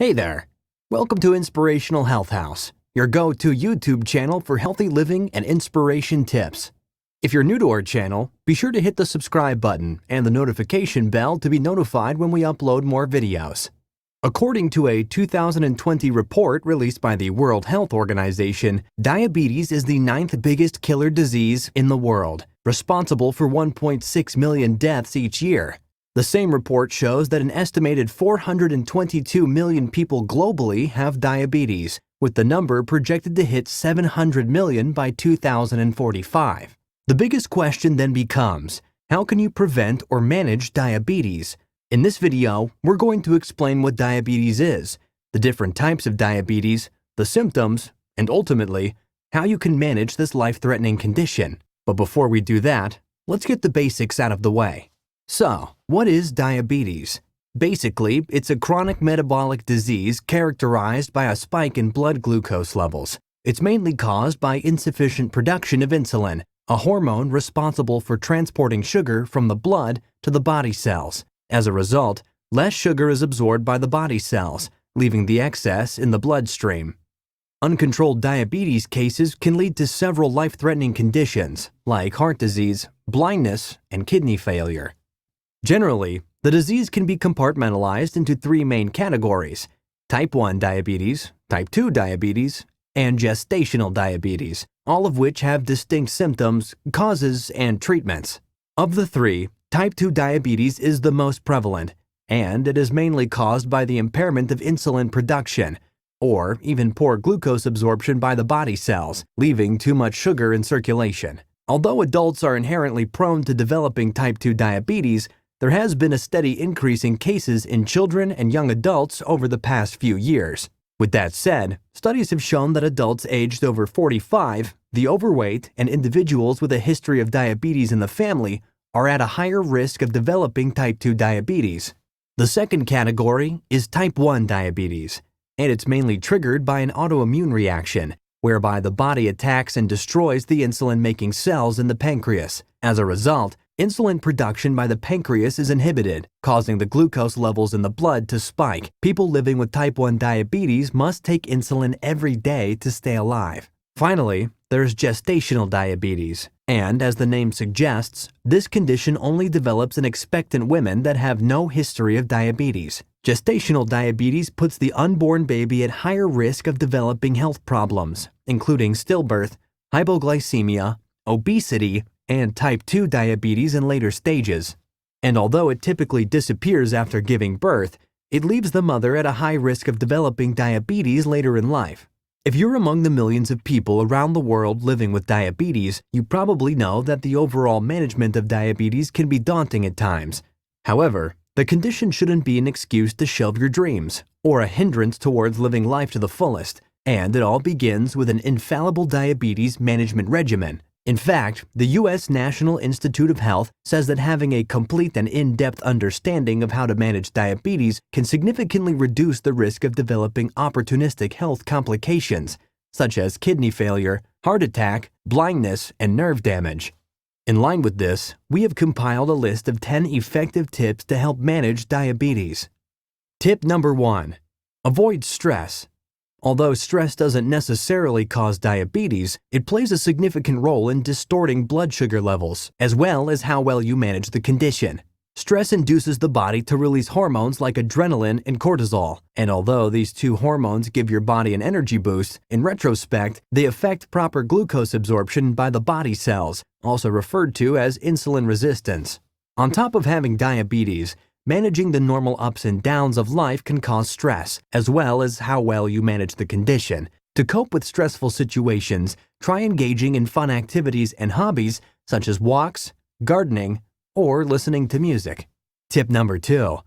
Hey there! Welcome to Inspirational Health House, your go-to YouTube channel for healthy living and inspiration tips. If you're new to our channel, be sure to hit the subscribe button and the notification bell to be notified when we upload more videos. According to a 2020 report released by the World Health Organization, diabetes is the 9th biggest killer disease in the world, responsible for 1.6 million deaths each year. The same report shows that an estimated 422 million people globally have diabetes, with the number projected to hit 700 million by 2045. The biggest question then becomes, how can you prevent or manage diabetes? In this video, we're going to explain what diabetes is, the different types of diabetes, the symptoms, and ultimately, how you can manage this life-threatening condition. But before we do that, let's get the basics out of the way. So, what is diabetes? Basically, it's a chronic metabolic disease characterized by a spike in blood glucose levels. It's mainly caused by insufficient production of insulin, a hormone responsible for transporting sugar from the blood to the body cells. As a result, less sugar is absorbed by the body cells, leaving the excess in the bloodstream. Uncontrolled diabetes cases can lead to several life-threatening conditions like heart disease, blindness, and kidney failure. Generally, the disease can be compartmentalized into three main categories: type 1 diabetes, type 2 diabetes, and gestational diabetes, all of which have distinct symptoms, causes, and treatments. Of the three, type 2 diabetes is the most prevalent, and it is mainly caused by the impairment of insulin production, or even poor glucose absorption by the body cells, leaving too much sugar in circulation. Although adults are inherently prone to developing type 2 diabetes, there has been a steady increase in cases in children and young adults over the past few years. With that said, studies have shown that adults aged over 45, the overweight, and individuals with a history of diabetes in the family are at a higher risk of developing type 2 diabetes. The second category is type 1 diabetes, and it's mainly triggered by an autoimmune reaction, whereby the body attacks and destroys the insulin-making cells in the pancreas. As a result, insulin production by the pancreas is inhibited, causing the glucose levels in the blood to spike. People living with type 1 diabetes must take insulin every day to stay alive. Finally, there's gestational diabetes, and as the name suggests, this condition only develops in expectant women that have no history of diabetes. Gestational diabetes puts the unborn baby at higher risk of developing health problems, including stillbirth, hypoglycemia, obesity, and type 2 diabetes in later stages. And although it typically disappears after giving birth, it leaves the mother at a high risk of developing diabetes later in life. If you're among the millions of people around the world living with diabetes, you probably know that the overall management of diabetes can be daunting at times. However, the condition shouldn't be an excuse to shelve your dreams or a hindrance towards living life to the fullest, and it all begins with an infallible diabetes management regimen. In fact, the U.S. National Institute of Health says that having a complete and in-depth understanding of how to manage diabetes can significantly reduce the risk of developing opportunistic health complications, such as kidney failure, heart attack, blindness, and nerve damage. In line with this, we have compiled a list of 10 effective tips to help manage diabetes. Tip number 1. Avoid stress. Although stress doesn't necessarily cause diabetes, it plays a significant role in distorting blood sugar levels, as well as how well you manage the condition. Stress induces the body to release hormones like adrenaline and cortisol, and although these two hormones give your body an energy boost, in retrospect, they affect proper glucose absorption by the body cells, also referred to as insulin resistance. On top of having diabetes, managing the normal ups and downs of life can cause stress, as well as how well you manage the condition. To cope with stressful situations, try engaging in fun activities and hobbies such as walks, gardening, or listening to music. Tip number 2.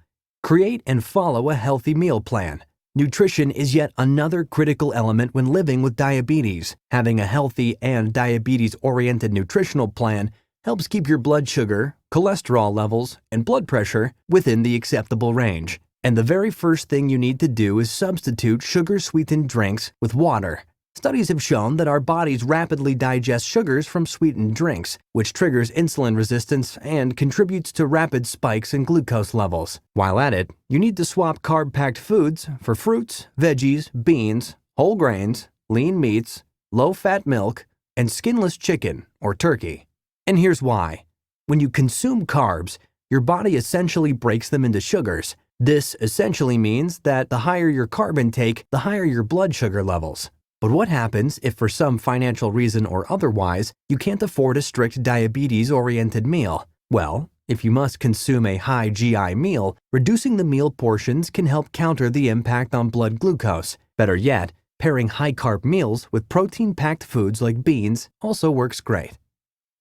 Create and follow a healthy meal plan. Nutrition is yet another critical element when living with diabetes. Having a healthy and diabetes-oriented nutritional plan helps keep your blood sugar, cholesterol levels, and blood pressure within the acceptable range. And the very first thing you need to do is substitute sugar-sweetened drinks with water. Studies have shown that our bodies rapidly digest sugars from sweetened drinks, which triggers insulin resistance and contributes to rapid spikes in glucose levels. While at it, you need to swap carb-packed foods for fruits, veggies, beans, whole grains, lean meats, low-fat milk, and skinless chicken or turkey. And here's why. When you consume carbs, your body essentially breaks them into sugars. This essentially means that the higher your carb intake, the higher your blood sugar levels. But what happens if for some financial reason or otherwise, you can't afford a strict diabetes-oriented meal? Well, if you must consume a high GI meal, reducing the meal portions can help counter the impact on blood glucose. Better yet, pairing high-carb meals with protein-packed foods like beans also works great.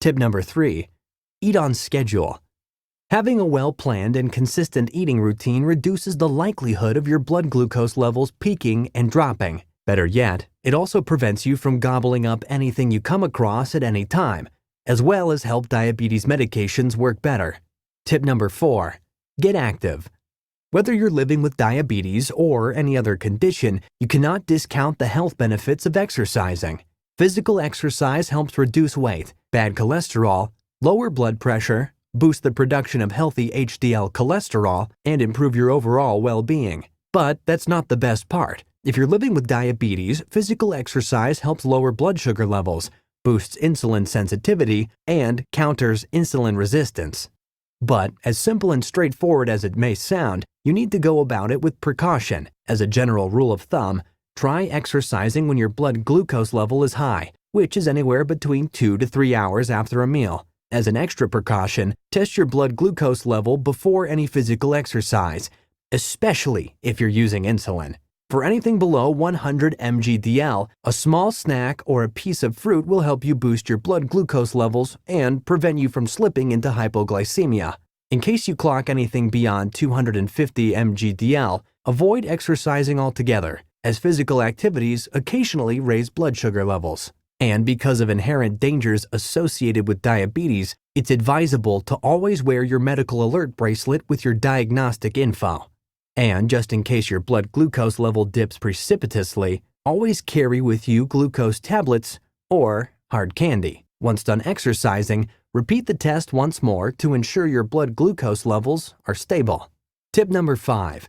Tip number 3. Eat on schedule. Having a well-planned and consistent eating routine reduces the likelihood of your blood glucose levels peaking and dropping. Better yet, it also prevents you from gobbling up anything you come across at any time, as well as help diabetes medications work better. Tip number 4. Get active. Whether you're living with diabetes or any other condition, you cannot discount the health benefits of exercising. Physical exercise helps reduce weight, bad cholesterol, lower blood pressure, boost the production of healthy HDL cholesterol, and improve your overall well-being. But that's not the best part. If you're living with diabetes, physical exercise helps lower blood sugar levels, boosts insulin sensitivity, and counters insulin resistance. But as simple and straightforward as it may sound, you need to go about it with precaution. As a general rule of thumb, try exercising when your blood glucose level is high, which is anywhere between 2 to 3 hours after a meal. As an extra precaution, test your blood glucose level before any physical exercise, especially if you're using insulin. For anything below 100 mg/dL, a small snack or a piece of fruit will help you boost your blood glucose levels and prevent you from slipping into hypoglycemia. In case you clock anything beyond 250 mg/dL, avoid exercising altogether, as physical activities occasionally raise blood sugar levels. And because of inherent dangers associated with diabetes, it's advisable to always wear your medical alert bracelet with your diagnostic info. And just in case your blood glucose level dips precipitously, always carry with you glucose tablets or hard candy. Once done exercising, repeat the test once more to ensure your blood glucose levels are stable. Tip number 5.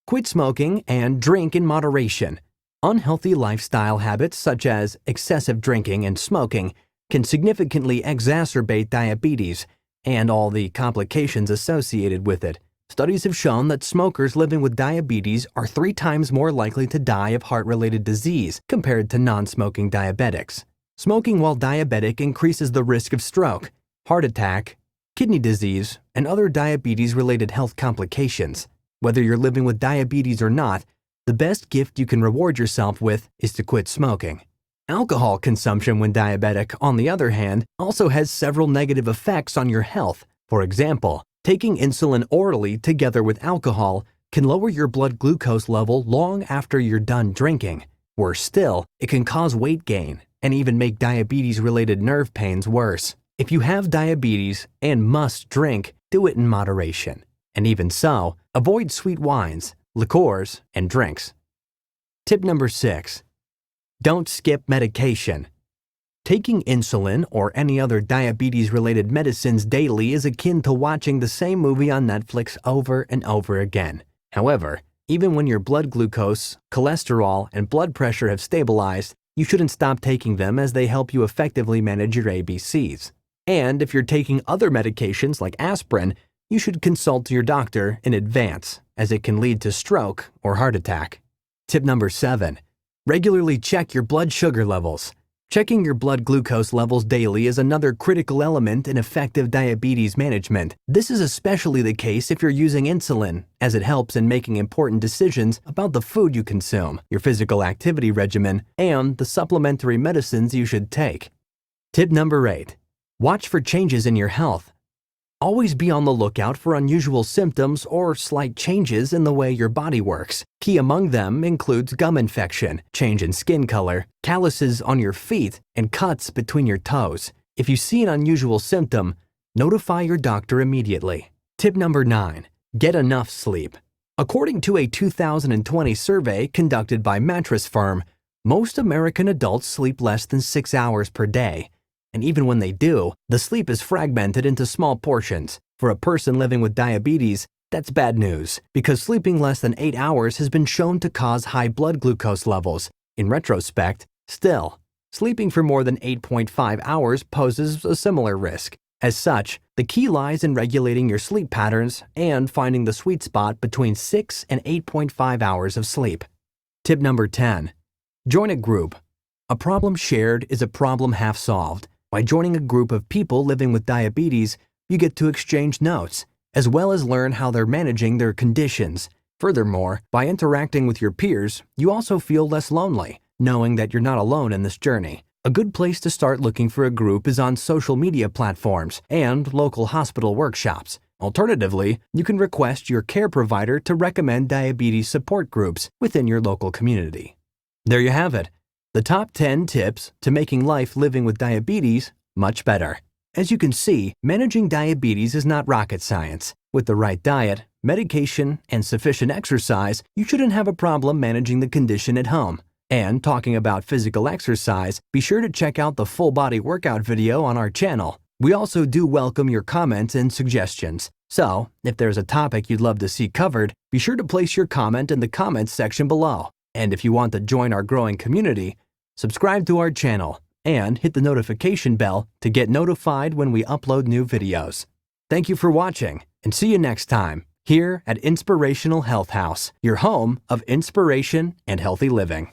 Quit smoking and drink in moderation. Unhealthy lifestyle habits such as excessive drinking and smoking can significantly exacerbate diabetes and all the complications associated with it. Studies have shown that smokers living with diabetes are 3 times more likely to die of heart-related disease compared to non-smoking diabetics. Smoking while diabetic increases the risk of stroke, heart attack, kidney disease, and other diabetes-related health complications. Whether you're living with diabetes or not, the best gift you can reward yourself with is to quit smoking. Alcohol consumption when diabetic, on the other hand, also has several negative effects on your health. For example, taking insulin orally together with alcohol can lower your blood glucose level long after you're done drinking. Worse still, it can cause weight gain and even make diabetes-related nerve pains worse. If you have diabetes and must drink, do it in moderation. And even so, avoid sweet wines, liqueurs, and drinks. Tip number 6. Don't skip medication. Taking insulin or any other diabetes-related medicines daily is akin to watching the same movie on Netflix over and over again. However, even when your blood glucose, cholesterol, and blood pressure have stabilized, you shouldn't stop taking them as they help you effectively manage your ABCs. And if you're taking other medications like aspirin, you should consult your doctor in advance, as it can lead to stroke or heart attack. Tip number 7. Regularly check your blood sugar levels. Checking your blood glucose levels daily is another critical element in effective diabetes management. This is especially the case if you're using insulin, as it helps in making important decisions about the food you consume, your physical activity regimen, and the supplementary medicines you should take. Tip number 8. Watch for changes in your health. Always be on the lookout for unusual symptoms or slight changes in the way your body works. Key among them includes gum infection, change in skin color, calluses on your feet, and cuts between your toes. If you see an unusual symptom, notify your doctor immediately. Tip number 9. Get enough sleep. According to a 2020 survey conducted by Mattress Firm, Most American adults sleep less than 6 hours per day. And even when they do, the sleep is fragmented into small portions. For a person living with diabetes, that's bad news, because sleeping less than 8 hours has been shown to cause high blood glucose levels. In retrospect, still, sleeping for more than 8.5 hours poses a similar risk. As such, the key lies in regulating your sleep patterns and finding the sweet spot between 6 and 8.5 hours of sleep. Tip number 10. Join a group. A problem shared is a problem half solved. By joining a group of people living with diabetes, you get to exchange notes, as well as learn how they're managing their conditions. Furthermore, by interacting with your peers, you also feel less lonely, knowing that you're not alone in this journey. A good place to start looking for a group is on social media platforms and local hospital workshops. Alternatively, you can request your care provider to recommend diabetes support groups within your local community. There you have it, the top 10 tips to making life living with diabetes much better. As you can see, managing diabetes is not rocket science. With the right diet, medication, and sufficient exercise, you shouldn't have a problem managing the condition at home. And talking about physical exercise, be sure to check out the full body workout video on our channel. We also do welcome your comments and suggestions. So, if there's a topic you'd love to see covered, be sure to place your comment in the comments section below. And if you want to join our growing community, subscribe to our channel and hit the notification bell to get notified when we upload new videos. Thank you for watching, and see you next time here at Inspirational Health House, your home of inspiration and healthy living.